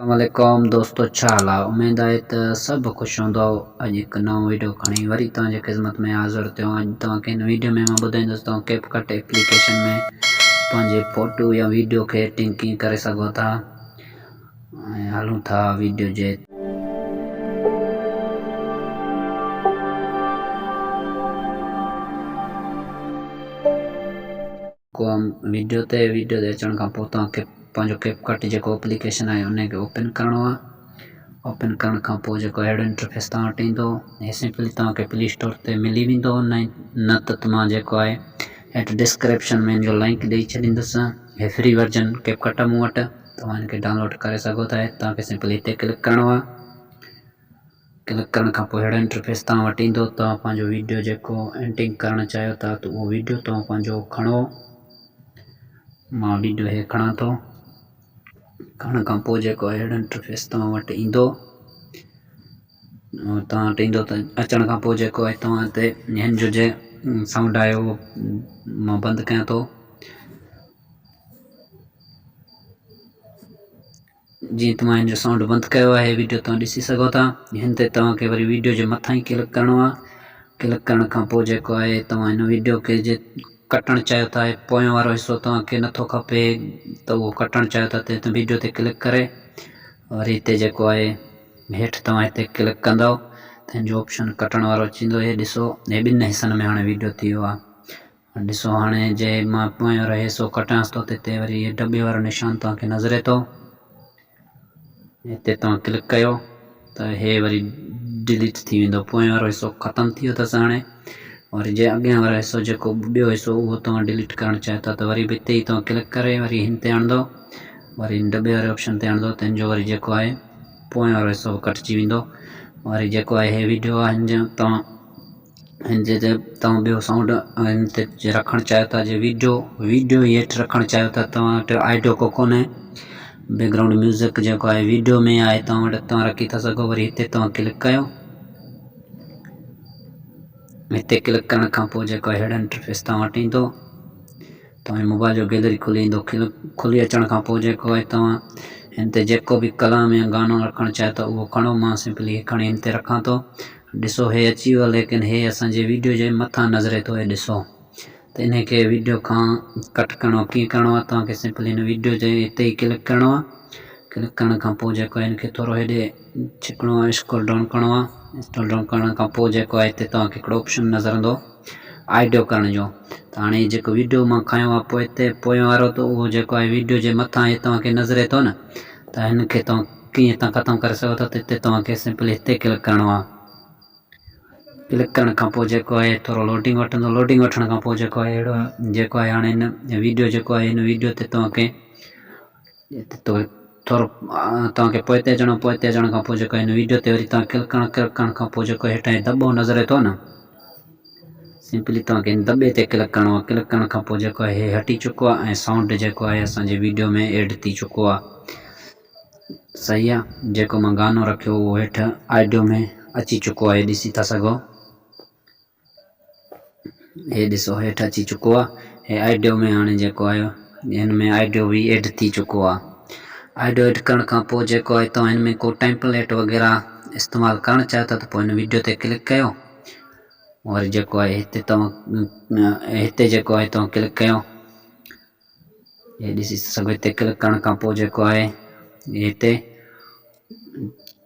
अस्सलामुअलैकुम दोस्तों, छा हाल आहे? उमेद आहे त सभु ख़ुशि हूंदव। अॼु हिकु नओं वीडियो खणी वरी तव्हांजे ख़िदमत में हाज़िर थियो आहियां। अॼु तव्हांखे हिन वीडियो में मां ॿुधाईंदुसि तव्हां कैपकट एप्लीकेशन में पंहिंजे फ़ोटो या वीडियो खे एडिटिंग कीअं करे सघो था। ऐं हलूं था वीडियो जे वीडियो ते अचण खां पोइ तव्हांखे पंहिंजो कैपकट जेको एप्लीकेशन आहे उनखे ओपन करिणो आहे। ओपन करण खां पोइ जेको अहिड़ो इंटरफेस तव्हां वटि ईंदो, हे सिंपली तव्हांखे प्ले स्टोर ते मिली वेंदो। न त मां जेको आहे हेठि डिस्क्रिप्शन में हिनजो लिंक ॾेई छॾींदुसि। हे फ्री वर्जन कैपकट मूं वटि, तव्हां हिनखे डाउनलोड करे सघो था। तव्हांखे सिंपली हिते क्लिक करिणो आहे। क्लिक करण खां पोइ अहिड़ो इंटरफेस तव्हां वटि ईंदो। तव्हां पंहिंजो वीडियो जेको एडिटिंग करणु चाहियो था त उहो वीडियो तव्हां पंहिंजो खणो। मां वीडियो हे खणा थो। खणण खां पोइ जेको अहिड़ो इंटरफेस तव्हां वटि ईंदो। त अचण खां पोइ जेको आहे तव्हां हिते हिन जो जे साउंड आहे उहो मां बंदि कयां थो। जीअं तव्हां हिन जो साउंड बंदि कयो आहे, वीडियो तव्हां ॾिसी सघो था। हिन ते तव्हांखे वरी वीडियो जे मथां ई क्लिक करिणो आहे। क्लिक करण खां पोइ जेको आहे तव्हां हिन वीडियो खे जे कटणु चाहियो था, पोयों वारो हिसो तव्हांखे नथो खपे त उहो कटणु चाहियो था त वीडियो ते क्लिक करे वरी हिते जेको आहे हेठि तव्हां हिते क्लिक कंदव त हिन जो ऑप्शन कटण वारो अची वेंदो। हे ॾिसो, हे ॿिनि हिसनि में हाणे वीडियो थी वियो आहे। ॾिसो हाणे जे मां पोयों वारो हिसो कटियांसि थो त हिते वरी हे डॿे वारो निशान तव्हांखे नज़रे थो। हिते तव्हां क्लिक कयो त हे वरी डिलीट थी वेंदो। पोयों वारो हिसो ख़तमु थी वियो अथसि। हाणे वरी जे अॻियां वारो हिसो जेको ॿियो हिसो उहो तव्हां डिलीट करणु चाहियो था त वरी बि हिते ई तव्हां क्लिक करे वरी हिन ते हणंदो, वरी हिन डॿे वारे ऑप्शन ते हणंदो त हिन जो वरी जेको आहे पोयों वारो हिसो कटिजी वेंदो। वरी जेको आहे हे वीडियो आहे हिन जो हिन जे तव्हां ॿियो साउंड हिन ते रखणु चाहियो था। जे वीडियो ई हेठि रखणु चाहियो था, तव्हां वटि ऑडियो को कोन्हे, बैकग्राउंड म्यूज़िक जेको आहे वीडियो में आहे तव्हां वटि, तव्हां रखी था सघो। वरी हिते तव्हां क्लिक कयो। हिते क्लिक करण खां पोइ जेको आहे अहिड़ो इंटरफेस तव्हां वटि ईंदो। तव्हांजे मोबाइल जो गैलरी खुली ईंदो। खुली अचण खां पोइ जेको आहे तव्हां हिन ते जेको बि कलाम या गानो रखणु चाहियो था उहो खणो। मां सिंपली खणी हिन ते रखां थो। ॾिसो हे अची वियो, लेकिन हे असांजे वीडियो जे मथां नज़रे थो। हे ॾिसो त इनखे वीडियो खां कट करिणो कीअं करिणो आहे, तव्हांखे सिंपली हिन वीडियो जे हिते ई क्लिक करिणो आहे। क्लिक करण खां पोइ जेको आहे हिनखे थोरो हेॾे छिकिणो आहे, स्क्रॉल डाउन करिणो आहे। स्क्रॉल डाउन करण खां पोइ जेको आहे हिते तव्हांखे हिकिड़ो ऑप्शन नज़र ईंदो ऑडियो करण जो। त हाणे जेको वीडियो मां खयो आहे पोइ हिते पोयों वारो त उहो जेको आहे वीडियो जे मथां हे तव्हांखे नज़रे थो न, त हिनखे तव्हां कीअं तव्हां ख़तमु करे सघो था। त हिते तव्हांखे सिंपली हिते क्लिक करिणो आहे। क्लिक करण खां पोइ जेको आहे थोरो लोडिंग वठंदो। लोडिंग वठण खां पोइ जेको आहे अहिड़ो जेको आहे हाणे हिन वीडियो जेको आहे हिन वीडियो ते तव्हांखे थोरो तव्हांखे पोइ ते अचणो। पोइ ते अचण खां पोइ जेको आहे हिन वीडियो ते वरी तव्हां क्लिक करण खां पोइ जेको हेठां दॿो नज़रे थो न, सिंपली तव्हांखे हिन दॿे ते क्लिक करिणो आहे। क्लिक करण खां पोइ जेको आहे हे हटी चुको आहे ऐं साउंड जेको आहे असांजे वीडियो में एड थी चुको आहे। सही आहे। जेको मां गानो रखियो उहो हेठि ऑडियो में अची चुको आहे, ॾिसी था सघो। हे ॾिसो हेठि अची चुको आहे। हे ऑडियो में हाणे जेको आहे हिन में ऑडियो बि एड थी चुको आहे। ऑडियो एड करण खां पोइ जेको आहे तव्हां हिन में को टेम्पलेट वग़ैरह इस्तेमालु करणु चाहियो था त पोइ हिन वीडियो ते क्लिक कयो। वरी जेको आहे हिते हिते जेको आहे तव्हां क्लिक कयो। हे ॾिसी सघो। हिते क्लिक करण खां पोइ जेको आहे हिते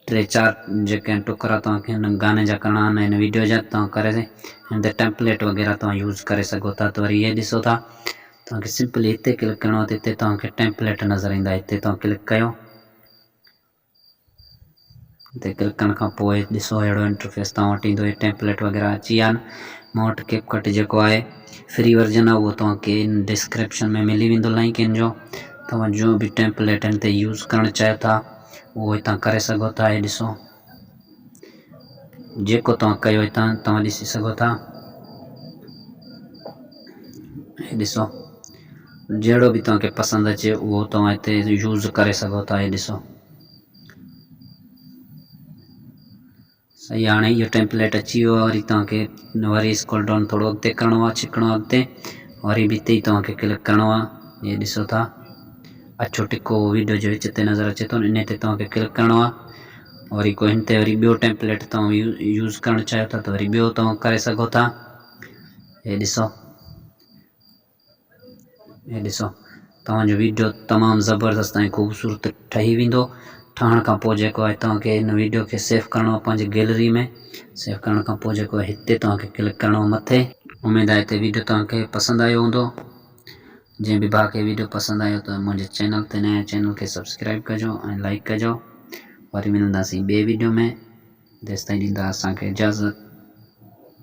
3-4 जेके टुकड़ा तव्हांखे हिन गाने जा करणा आहिनि, हिन वीडियो जा तव्हां करे हिन ते टेम्पलेट वग़ैरह तव्हां यूज़ करे सघो था। त वरी इहे ॾिसो था, तव्हांखे सिंपली हिते क्लिक करिणो आहे त हिते तव्हांखे टेम्पलेट नज़र ईंदा। हिते तव्हां क्लिक कयो। हिते क्लिक करण खां पोइ ॾिसो अहिड़ो इंटरफेस तव्हां वटि ईंदो। टेम्पलेट वग़ैरह अची विया आहिनि। मां वटि कैपकट जेको आहे फ्री वर्जन आहे उहो तव्हांखे इन डिस्क्रिप्शन में मिली वेंदो लिंक हिन जो। तव्हां जो बि टेम्पलेट हिन ते यूज़ करणु चाहियो था उहो हितां करे सघो था। हे ॾिसो जेको तव्हां कयो हितां तव्हां ॾिसी सघो था। हे ॾिसो जहिड़ो बि तव्हांखे पसंदि अचे उहो तव्हां हिते यूज़ करे सघो था। हे ॾिसो सही। हाणे इहो टेम्पलेट अची वियो आहे। वरी तव्हांखे वरी स्क्रॉल डाउन थोरो अॻिते करिणो आहे, छिकिणो आहे अॻिते, वरी बि हिते ई तव्हांखे क्लिक करिणो आहे। हे ॾिसो था अछो टिको वीडियो जे विच ते नज़र अचे थो, इन ते तव्हांखे क्लिक करिणो आहे। वरी कोई हिन ते वरी ॿियो टेम्पलेट तव्हां यूज़ करणु चाहियो था त वरी ॿियो तव्हां करे सघो था। हे ॾिसो तव्हांजो वीडियो तमामु ज़बरदस्त ऐं ख़ूबसूरत ठही वेंदो। ठहण खां पोइ जेको आहे तव्हांखे हिन वीडियो खे सेव करिणो आहे पंहिंजी गैलरी में। सेव करण खां पोइ जेको आहे हिते तव्हांखे क्लिक करिणो आहे मथे। उमेद आहे हिते वीडियो तव्हांखे पसंदि आयो हूंदो। जंहिं बि भाउ खे वीडियो पसंदि आयो त मुंहिंजे चैनल ते नया चैनल खे सब्सक्राइब कजो ऐं लाइक कजो। वरी मिलंदासीं ॿिए वीडियो में, तेसिताईं ॾींदा असांखे इजाज़त।